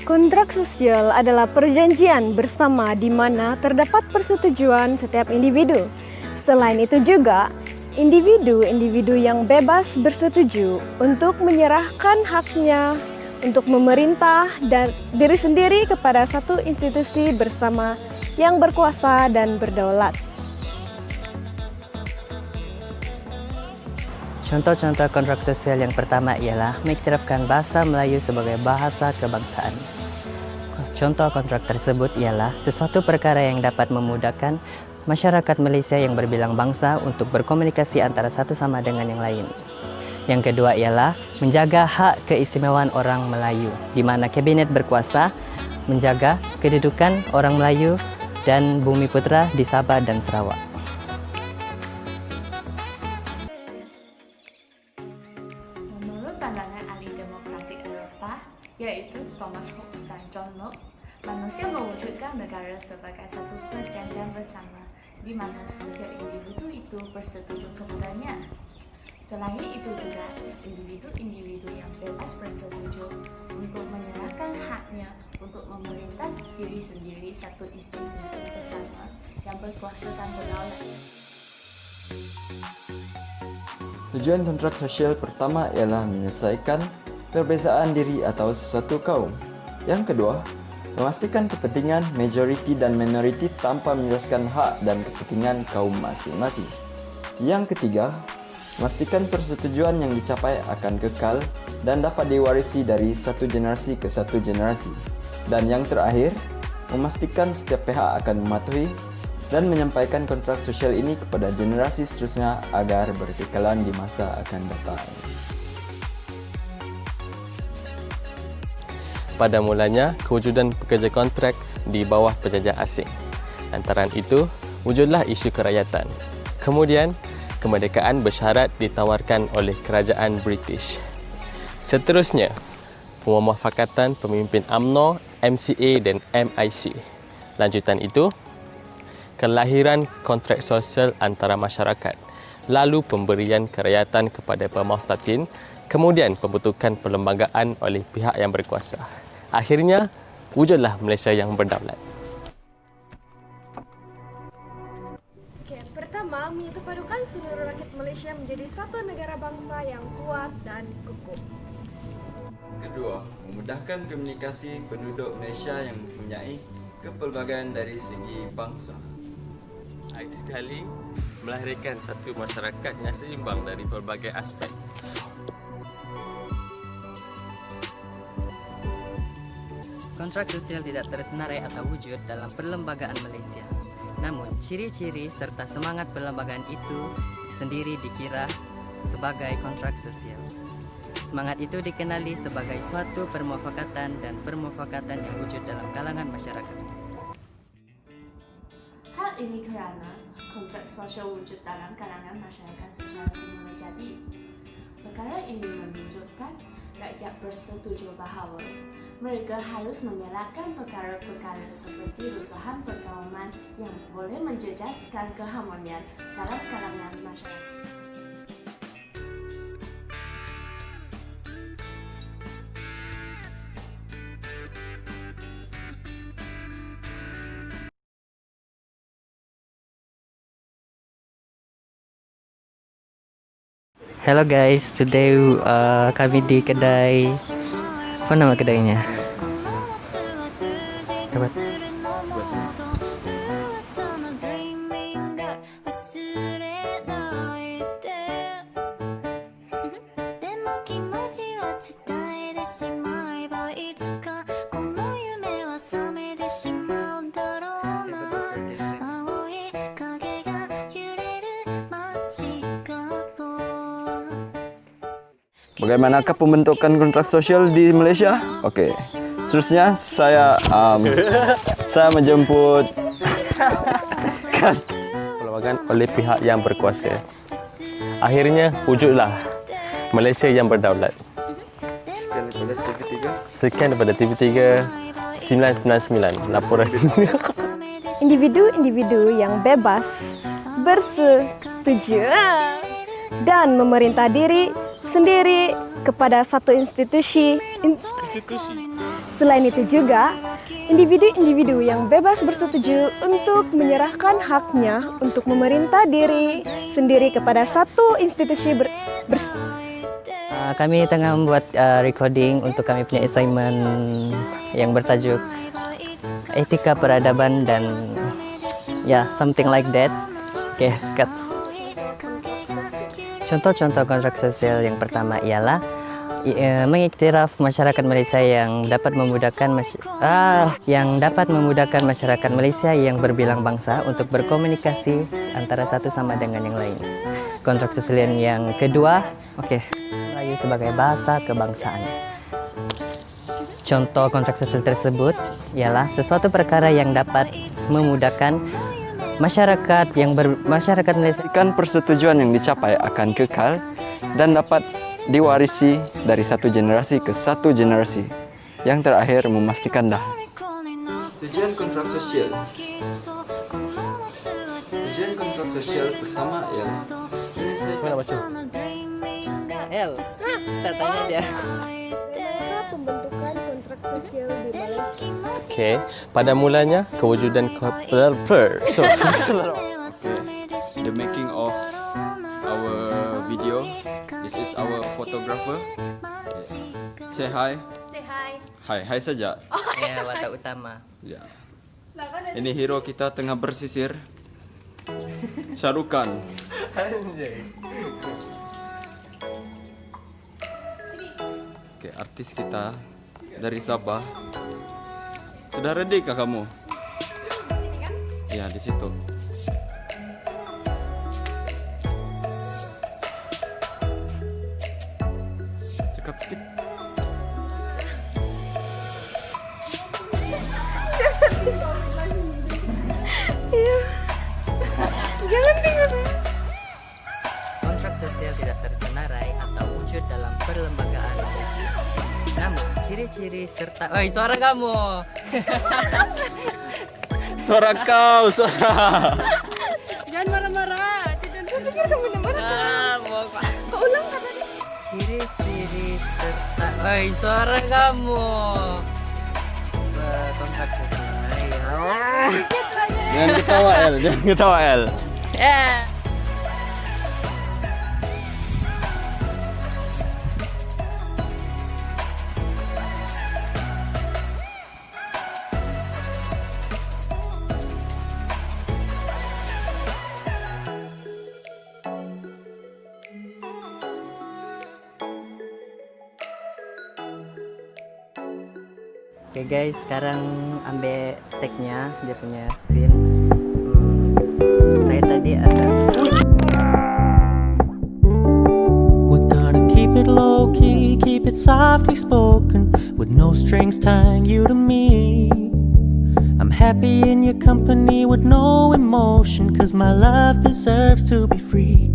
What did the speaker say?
Kontrak sosial adalah perjanjian bersama di mana terdapat persetujuan setiap individu. Selain itu juga, individu-individu yang bebas bersetuju untuk menyerahkan haknya untuk memerintah dan diri sendiri kepada satu institusi bersama yang berkuasa dan berdaulat. Contoh-contoh kontrak sosial yang pertama ialah mengiktirafkan bahasa Melayu sebagai bahasa kebangsaan. Contoh kontrak tersebut ialah sesuatu perkara yang dapat memudahkan masyarakat Malaysia yang berbilang bangsa untuk berkomunikasi antara satu sama dengan yang lain. Yang kedua ialah menjaga hak keistimewaan orang Melayu, di mana Kabinet berkuasa menjaga kedudukan orang Melayu dan Bumi Putera di Sabah dan Sarawak. Menurut pandangan ahli demokratik Eropah, yaitu Thomas Hobbes dan John Locke, manusia mewujudkan negara sebagai satu perjanjian bersama, di mana setiap individu itu bersetuju kepadanya. Selain itu juga, individu-individu yang bebas bersetuju untuk menyerahkan haknya untuk memerintah diri sendiri satu institusi bersama yang berkuasa dan berdaulat. Tujuan kontrak sosial pertama ialah menyelesaikan perbezaan diri atau sesuatu kaum. Yang kedua, memastikan kepentingan majoriti dan minoriti tanpa menjelaskan hak dan kepentingan kaum masing-masing. Yang ketiga, memastikan persetujuan yang dicapai akan kekal dan dapat diwarisi dari satu generasi ke satu generasi. Dan yang terakhir, memastikan setiap pihak akan mematuhi dan menyampaikan kontrak sosial ini kepada generasi seterusnya agar berkekalan di masa akan datang. Pada mulanya, kewujudan pekerja kontrak di bawah penjajah asing. Lantaran itu, wujudlah isu kerakyatan. Kemudian, kemerdekaan bersyarat ditawarkan oleh kerajaan British. Seterusnya, pemufakatan pemimpin UMNO, MCA dan MIC. Lanjutan itu, kelahiran kontrak sosial antara masyarakat. Lalu pemberian kerakyatan kepada pemaustatin, kemudian pembentukan perlembagaan oleh pihak yang berkuasa. Akhirnya, wujudlah Malaysia yang berdaulat. Pertama, menyatupadukan seluruh rakyat Malaysia menjadi satu negara bangsa yang kuat dan kukuh. Kedua, memudahkan komunikasi penduduk Malaysia yang mempunyai kepelbagaian dari segi bangsa. Baik sekali, melahirkan satu masyarakat yang seimbang dari pelbagai aspek. Kontrak sosial tidak tersenarai atau wujud dalam perlembagaan Malaysia. Namun, ciri-ciri serta semangat perlembagaan itu sendiri dikira sebagai kontrak sosial. Semangat itu dikenali sebagai suatu permufakatan dan permufakatan yang wujud dalam kalangan masyarakat. Hal ini kerana kontrak sosial wujud dalam kalangan masyarakat secara semula jadi. Perkara ini menunjukkan rakyat bersetuju bahawa mereka harus mengelakkan perkara-perkara seperti rusuhan perkauman yang boleh menjejaskan keharmonian dalam kalangan masyarakat. Hello guys, today kami di kedai, apa nama kedainya? Dapat. Bagaimanakah pembentukan kontrak sosial di Malaysia? Oke. Seterusnya saya menjemput Perlembagaan oleh pihak yang berkuasa. Akhirnya wujudlah Malaysia yang berdaulat. Sekian daripada TV3 999 laporan. Individu-individu yang bebas bersetujuan dan memerintah diri sendiri kepada satu institusi. Selain itu juga, individu-individu yang bebas bersetuju untuk menyerahkan haknya untuk memerintah diri sendiri kepada satu institusi Kami tengah membuat recording untuk kami punya assignment yang bertajuk etika peradaban dan something like that. Oke, cut. Contoh-contoh kontrak sosial yang pertama ialah mengiktiraf masyarakat Malaysia yang dapat memudahkan masyarakat Malaysia yang berbilang bangsa untuk berkomunikasi antara satu sama dengan yang lain. Kontrak sosial yang kedua, Melayu sebagai bahasa kebangsaan. Contoh kontrak sosial tersebut ialah sesuatu perkara yang dapat memudahkan masyarakat Malaysia. kan persetujuan yang dicapai akan kekal dan dapat diwarisi dari satu generasi ke satu generasi. Yang terakhir memastikan Tujuan kontrak sosial. Tujuan kontrak sosial pertama ialah menyelesaikan Tanya dia. Bagaimana pembentukan kontrak sosial di Malaysia? Okey, pada mulanya kewujudan the making of our video. This is our photographer. Say hi. Say hi. Hai saja. Ya, watak utama. Ya. Ini hero kita tengah bersisir. Syarukan. Oke, artis kita dari Sabah. Sudah ready kah kamu? Ya, di situ. Cekap sedikit. Jangan tinggal. Kontrak sosial tidak tersenarai atau wujud dalam perlembagaan. Namun, ciri-ciri serta... Oi, suara kamu! Suara kau, suara. Jangan marah-marah. Tidak pikir kamu marah. Kau ulang katanya. Ciri-ciri serta... Oi, suara kamu! Kontrak sosial. Jangan ketawa, El. Jangan ketawa, El. Oke guys, sekarang ambil tag-nya, dia punya screen. Saya tadi ada... We're gonna keep it low key, keep it softly spoken, with no strings tying you to me. I'm happy in your company with no emotion, 'cause my love deserves to be free.